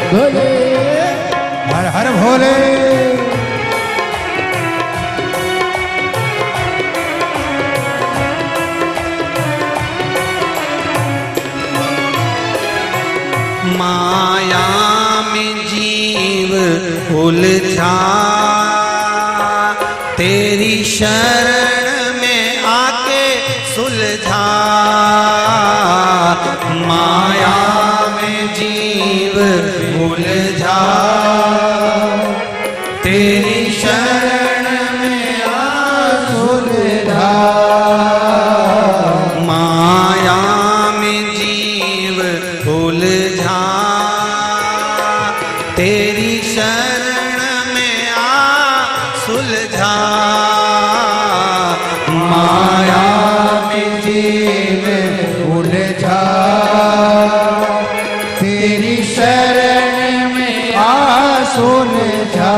भोले हर हर भोले। माया में जीव उलझा, तेरी शरण में आके सुलझा। माया में जीव उलझा, तेरी शरण में आ सुलझा। माया में जीव उलझा, तेरी शरण में आ सुलझा। माया में जीव उलझा, तेरी शरण में आ सुलझा।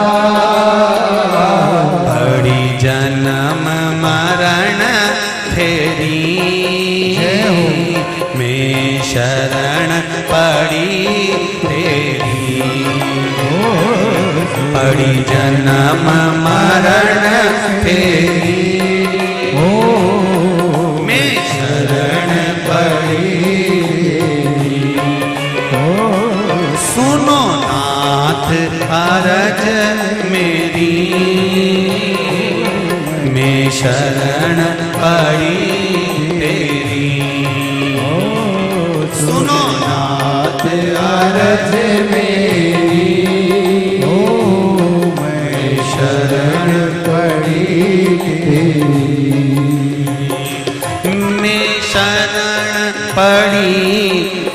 बड़ी जन्म मरण तेरी, मैं शरण पड़ी तेरी। बड़ी जन्म मरण तेरी, मैं शरण पड़ी तेरी। सुनो नाथ अरज मेरी, मैं शरण पड़ी तेरी। सुनो नाथ अरज मेरी, मैं शरण पड़ी तेरी। मैं शरण पड़ी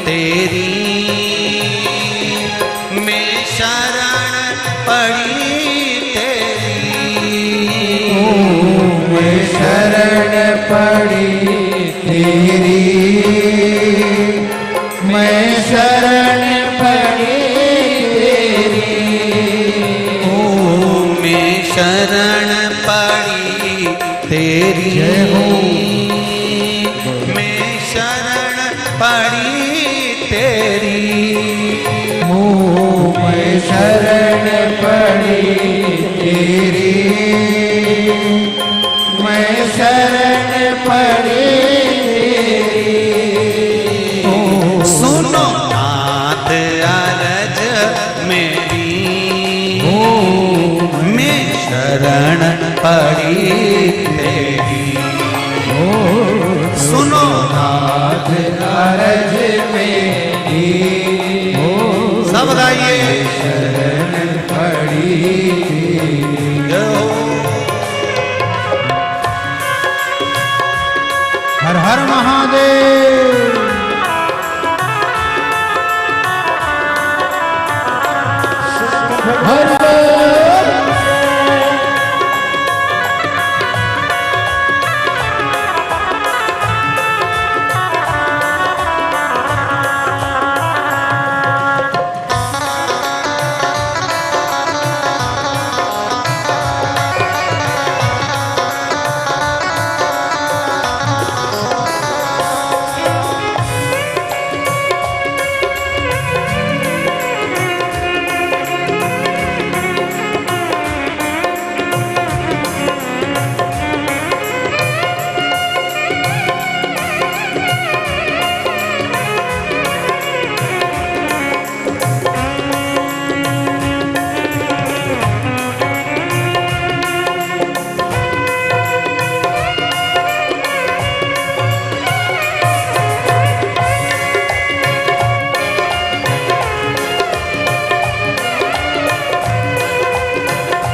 तेरी, मैं शरण पड़ी तेरी। मैं शरण पड़ी तेरी, मैं शरण पड़ी तेरी। मैं शरण पड़ी तेरी, मैं शरण पड़ी तेरी। मैं शरण पड़ी तेरी, मैं शरण पड़ी तेरी। सुनो नाथ अरज मेरी, मैं शरण पड़ी तेरी। सुनो नाथ अरज मेरी, सब गाइए। शरण पड़ी तेरी। हर हर महादेव। हर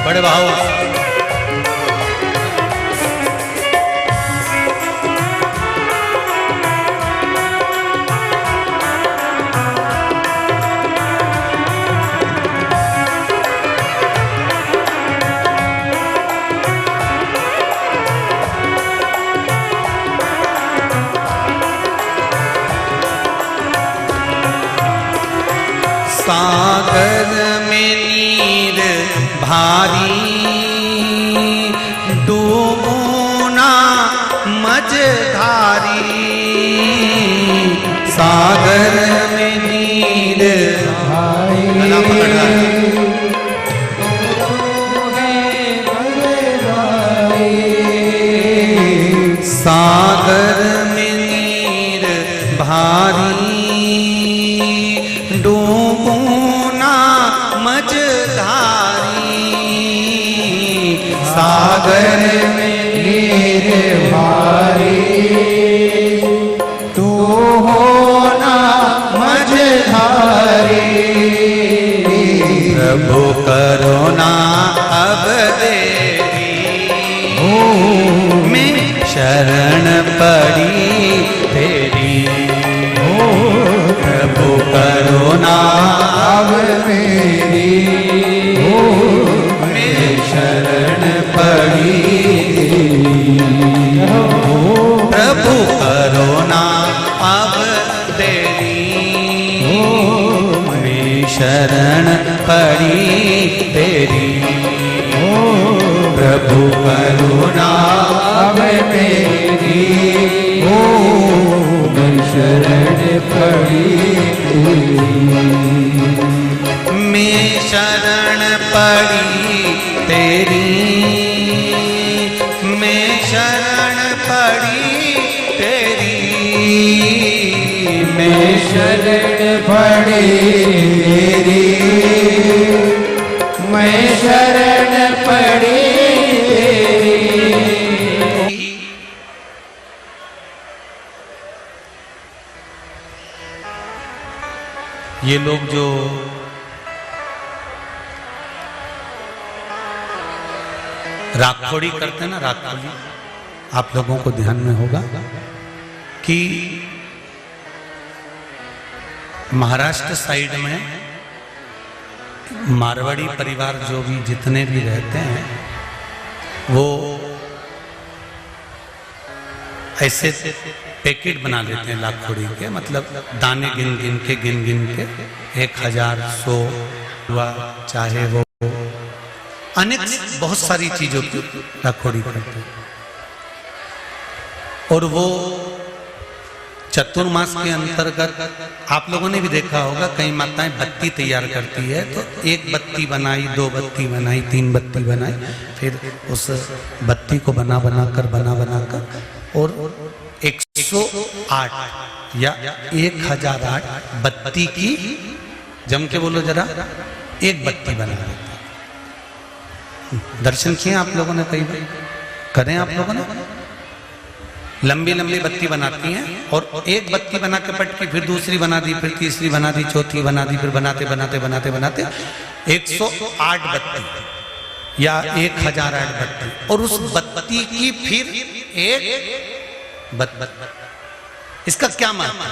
बड़े भाव। सागर में नीर भारी, डूबो ना मझधारी। सागर में नीर भारी, गला पकड़ रहा है। सागर में नीर भारी डूबू ना मझधारी। सागर में नीर भारी तू होना मझधारी। प्रभु करुणा अब देवी मैं शरण पड़ी तेरी। प्रभु करुणा अब मेरी मैं शरण पड़ी। प्रभु करुणा अब तेरी मैं शरण पड़ी तेरी। प्रभु करुणा अब मेरी मैं शरण पड़ी। मैं शरण पड़ी तेरी मैं शरण पड़ी तेरी। मैं शरण पड़ी तेरी मैं शरण पड़ी तेरी। ये लोग जो राखोड़ी करते हैं ना, राखोड़ी, आप लोगों को ध्यान में होगा कि महाराष्ट्र साइड में मारवाड़ी परिवार जो भी जितने भी रहते हैं वो ऐसे पैकेट बना लेते हैं लाखोड़ी के, मतलब दाने गिन गिन के 1000 100 हुआ चाहे वो अनेक बहुत सारी चीजों की लाखोड़ी करते हैं। और वो चतुर्मास के अंतर्गत आप लोगों ने भी देखा होगा कई माताएं बत्ती तैयार करती है, तो 1 बत्ती बनाई, 2 बत्ती बनाई, 3 बत्ती बनाई, फिर उस बत्ती को बना कर और 108 या 1008 बत्ती की जम के बोलो जरा, 1 बत्ती बना देते। दर्शन किए आप लोगों ने, कई करें आप लोगों ने? लंबी लंबी बत्ती बनाती हैं और 1 बत्ती बना के पट की, फिर दूसरी बना दी, फिर तीसरी बना दी, चौथी बना दी, फिर बनाते 108 बत्ती या 1008 बत्ती, और उस बत्ती की फिर एक इसका क्या मतलब है?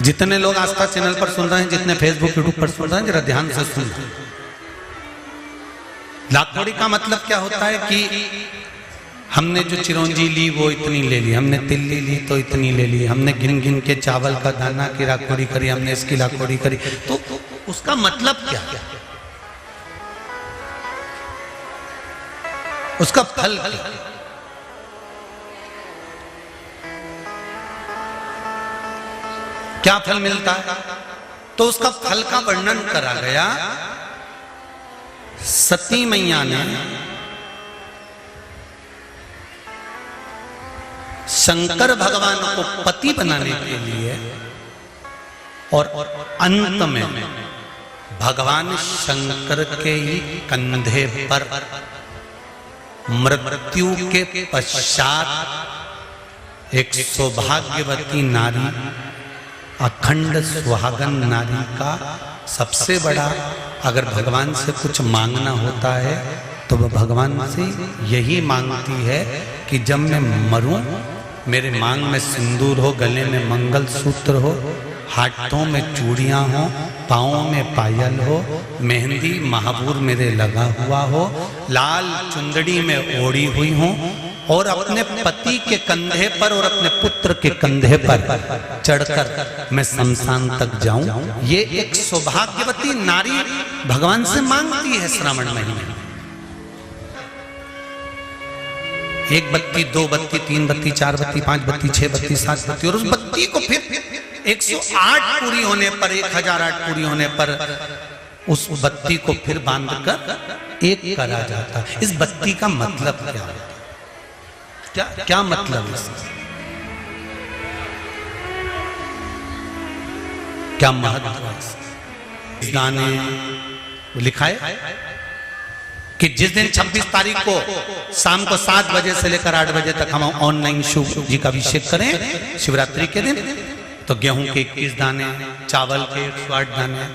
जितने लोग आस्था चैनल पर सुन रहे हैं, जितने फेसबुक यूट्यूब पर सुन रहे हैं, जरा ध्यान से सुन। लाखोड़ी का मतलब क्या होता है कि हमने जो चिरौंजी ली वो इतनी ले ली, हमने तिल्ली ली तो इतनी ले ली, हमने गिन के चावल का दाना की लाखोड़ी करी, हमने इसकी लाखोड़ी करी, तो उसका मतलब क्या? उसका फल क्या फल मिलता है? तो उसका फल का वर्णन करा गया। सती मैया ने शंकर भगवान को पति बनाने के लिए और अंत में भगवान शंकर के ही कंधे पर मृत्यु के पश्चात एक सौभाग्यवती नारी, अखंड सुहागन नारी का सबसे बड़ा, अगर भगवान से कुछ मांगना होता है तो वह भगवान से यही मांगती है कि जब मैं मरूं मेरे मांग में सिंदूर हो, गले में मंगलसूत्र हो, हाथों में चूड़ियां हो, पाँवों में पायल हो, मेहंदी महाबूर मेरे लगा हुआ हो, लाल चुंदड़ी में ओढ़ी हुई हो, और अपने पति के कंधे पर और अपने पुत्र के कंधे पर चढ़कर मैं शमशान तक जाऊं। ये एक सौभाग्यवती नारी भगवान से मांगती है श्रावण महीने। एक बत्ती, दो बत्ती, तीन बत्ती, चार बत्ती, पांच बत्ती, छह बत्ती, सात बत्ती, और उस बत्ती को फिर 108 पूरी होने पर, 1008 पूरी होने पर उस बत्ती को फिर बांधकर एक करा जाता है। इस बत्ती का मतलब क्या है? क्या मतलब है इसका? क्या महत्व है? इस गाने लिखा है कि जिस दिन 26 तारीख को शाम को 7 बजे से लेकर 8 बजे तक हम ऑनलाइन शिव जी का अभिषेक करें शिवरात्रि के दिन, तो गेहूं के 21 दाने, चावल के 108 दाने।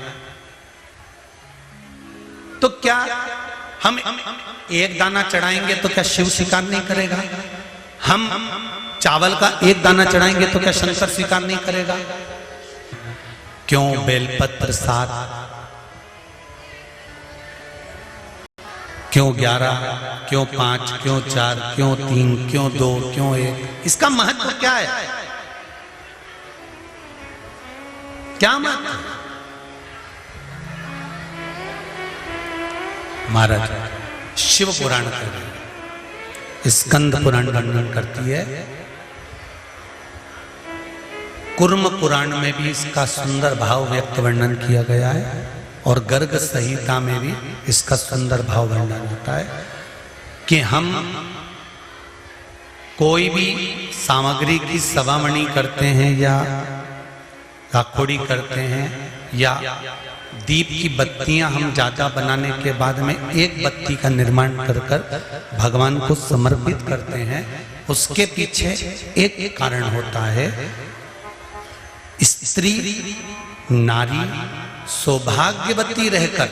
तो क्या हम एक दाना चढ़ाएंगे तो क्या शिव स्वीकार नहीं करेगा? हम चावल का एक दाना चढ़ाएंगे तो क्या शंकर स्वीकार नहीं करेगा? क्यों बेलपत्र 7, क्यों 11, क्यों 5, क्यों 4, क्यों 3, क्यों 2, क्यों 1? इसका महत्व क्या है? क्या महत्व? महाराज शिव पुराण कर, स्कंद पुराण वर्णन करती है, कुर्म पुराण में भी इसका सुंदर भाव व्यक्त वर्णन किया गया है, और गर्ग संहिता में भी इसका सुंदर भाव वर्णन होता है कि हम कोई भी सामग्री की सवामणि करते हैं या राखोड़ी करते हैं या दीप की बत्तियां हम ज्यादा बनाने के बाद में एक बत्ती का निर्माण कर भगवान को समर्पित करते हैं। उसके पीछे एक कारण होता है, स्त्री नारी सौभाग्यवती रहकर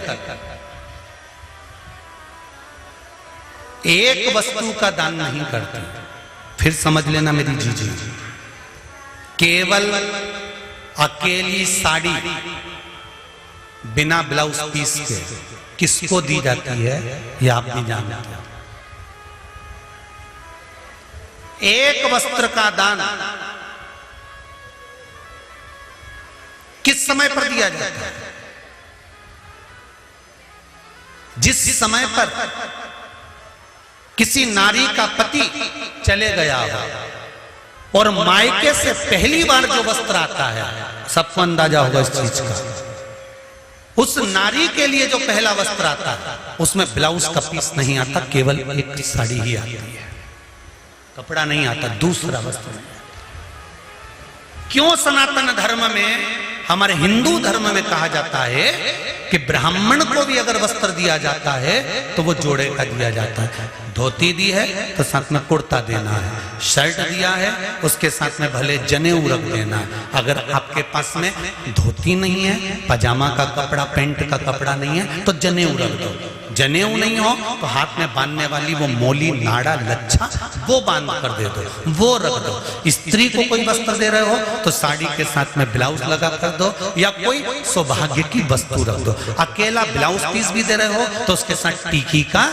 एक वस्तु का दान नहीं करती। फिर समझ लेना मेरी जीजी, केवल अकेली साड़ी बिना ब्लाउज पीस के किसको दी जाती है ये आप भी जानते हैं। एक वस्त्र का दान किस समय पर दिया जाता है? जिस समय पर किसी नारी का पति चले गया हो और मायके से पहली बार जो वस्त्र आता है, सबको अंदाजा होगा इस चीज का, उस नारी के लिए जो पहला वस्त्र आता है उसमें ब्लाउज का पीस नहीं आता, केवल एक साड़ी ही आती है, कपड़ा नहीं आता, दूसरा वस्त्र नहीं आता। क्यों सनातन धर्म में, हमारे हिंदू धर्म में कहा जाता है कि ब्राह्मण को भी अगर वस्त्र दिया जाता है तो वो जोड़े का दिया जाता है। धोती दी है तो साथ में कुर्ता देना है, शर्ट दिया है उसके साथ में भले जनेऊ रख देना है। अगर आपके पास में धोती नहीं है, पजामा का कपड़ा, पैंट का कपड़ा नहीं है तो जनेऊ रख दो। जनेऊ नहीं हो तो हाथ में बांधने वाली वो मोली, नाड़ा, लच्छा वो बांध कर दे दो, वो रख दो। स्त्री को कोई वस्त्र दे रहे हो तो साड़ी के साथ में ब्लाउज लगा कर दो या कोई सौभाग्य की वस्तु रख दो। अकेला ब्लाउज पीस भी दे रहे हो तो उसके साथ टीकी का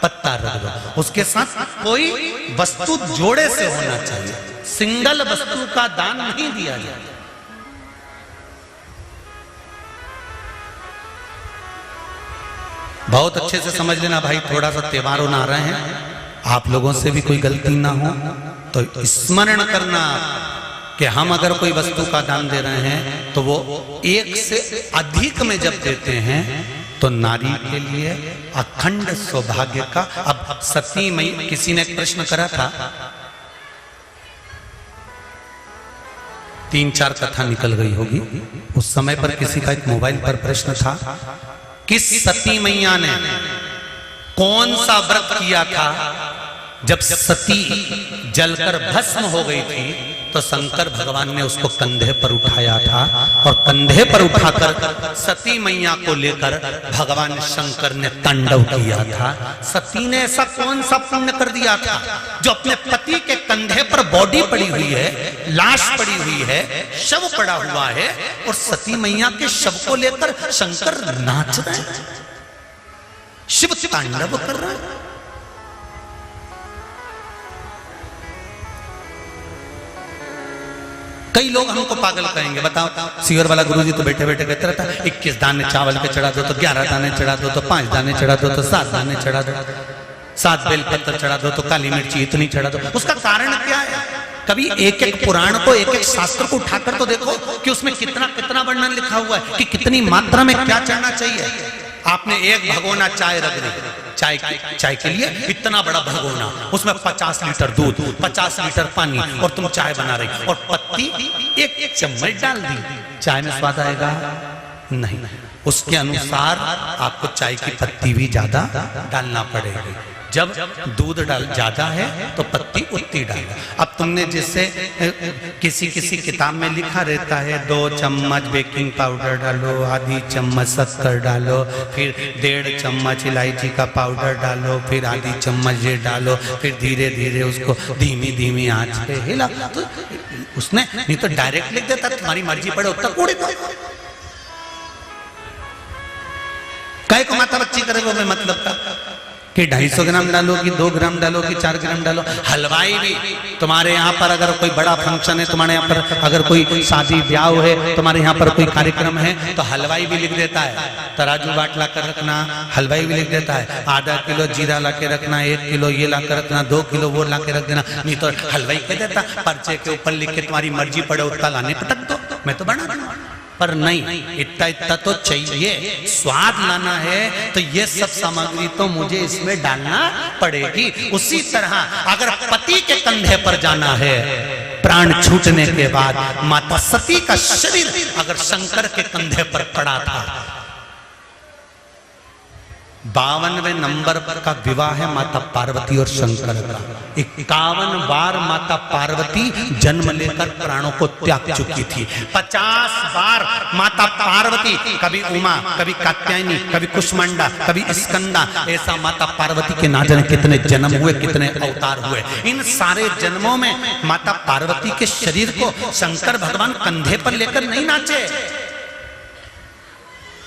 पत्ता रख दो, उसके साथ कोई वस्तु जोड़े से होना चाहिए, सिंगल वस्तु का दान नहीं दिया जाए। बहुत अच्छे से समझ लेना भाई, थोड़ा सा त्योहारों आ रहे हैं, आप लोगों से भी कोई गलती ना हो तो स्मरण करना कि हम अगर कोई वस्तु का दान दे रहे हैं तो वो एक से अधिक में जब देते हैं तो नारी के लिए अखंड सौभाग्य का। अब सती मई, किसी ने एक प्रश्न करा था, 3-4 कथा निकल गई होगी उस समय पर, किसी का एक मोबाइल पर प्रश्न था, किस सती मैया ने कौन सा व्रत किया था जब सती जलकर भस्म हो गई थी तो शंकर भगवान ने उसको कंधे पर उठाया था और कंधे पर उठाकर सती मैया को लेकर भगवान शंकर ने तांडव किया था। सती ने ऐसा कौन सा पुण्य कर दिया था जो अपने पति के कंधे पर बॉडी पड़ी हुई है, लाश पड़ी हुई है, शव पड़ा हुआ है और सती मैया के शव को लेकर शंकर नाच रहे हैं, शिव तांडव कर रहे हैं। कई लोग हमको पागल कहेंगे, बताओ सीवर वाला गुरुजी तो बैठे बैठे कहते रहता है 21 दाने चावल के चढ़ा दो तो 11 दाने चढ़ा दो तो 5 दाने चढ़ा दो तो 7 दाने चढ़ा दो। 7 बेलपत्र चढ़ा दो तो काली मिर्ची इतनी चढ़ा दो। उसका कारण क्या है? कभी एक एक पुराण को, एक एक शास्त्र को उठाकर तो देखो कि उसमें कितना कितना वर्णन लिखा हुआ है कि कितनी मात्रा में क्या चढ़ना चाहिए। आपने एक भगोना चाय रख दी, चाय के लिए इतना बड़ा भगोना, उसमें 50 लीटर दूध, 50 लीटर पानी, और तुम चाय बना रही, और पत्ती एक चम्मच डाल दी, चाय में स्वाद आएगा? नहीं। उसके अनुसार आपको चाय की पत्ती भी ज्यादा डालना पड़ेगी। जब दूध ज्यादा है तो पत्ती उतनी डालो। अब तुमने जिससे किसी किसी किताब में लिखा रहता है 2 चम्मच बेकिंग पाउडर डालो, आधी चम्मच शक्कर डालो, फिर 1.5 चम्मच इलायची का पाउडर डालो, फिर आधी चम्मच ये डालो, फिर धीरे धीरे उसको धीमी धीमी आंच पे हिला। तो उसने नहीं तो डायरेक्ट लिख देता तुम्हारी मर्जी पड़े उतना कूड़े दो। काय को माता बच्ची करे वो में मतलब का कि 250 ग्राम डालो कि 2 ग्राम डालो कि 4 ग्राम डालो। हलवाई भी तुम्हारे यहाँ पर अगर कोई बड़ा फंक्शन है, तुम्हारे यहाँ पर अगर कोई शादी ब्याह है, तुम्हारे यहाँ पर कोई कार्यक्रम है, तो हलवाई भी लिख देता है तराजू बाट ला कर रखना। हलवाई भी लिख देता है आधा किलो जीरा ला के रखना, 1 किलो ये ला कर रखना, 2 किलो वो ला के रख देना। नहीं तो हलवाई कह देता पर्चे के ऊपर लिख के तुम्हारी मर्जी पड़े उतना लाने पटक दो, मैं तो बना दूंगा। पर नहीं, इतना इतना तो चाहिए। स्वाद लाना है तो ये सब सामग्री तो मुझे इसमें डालना पड़ेगी। उसी तरह अगर पति के कंधे पर जाना है, प्राण छूटने के बाद माता सती का शरीर अगर शंकर के कंधे पर पड़ा था, 52वें नंबर का विवाह है माता पार्वती और शंकर का। 51 बार माता पार्वती जन्म लेकर प्राणों को त्याग चुकी थी। 50 बार माता पार्वती, कभी उमा, कभी कात्यायनी, कभी कुष्मांडा, कभी स्कंदा, ऐसा माता पार्वती के ना जाने कितने जन्म हुए, कितने अवतार हुए। इन सारे जन्मों में माता पार्वती के शरीर को शंकर भगवान कंधे पर लेकर नहीं नाचे।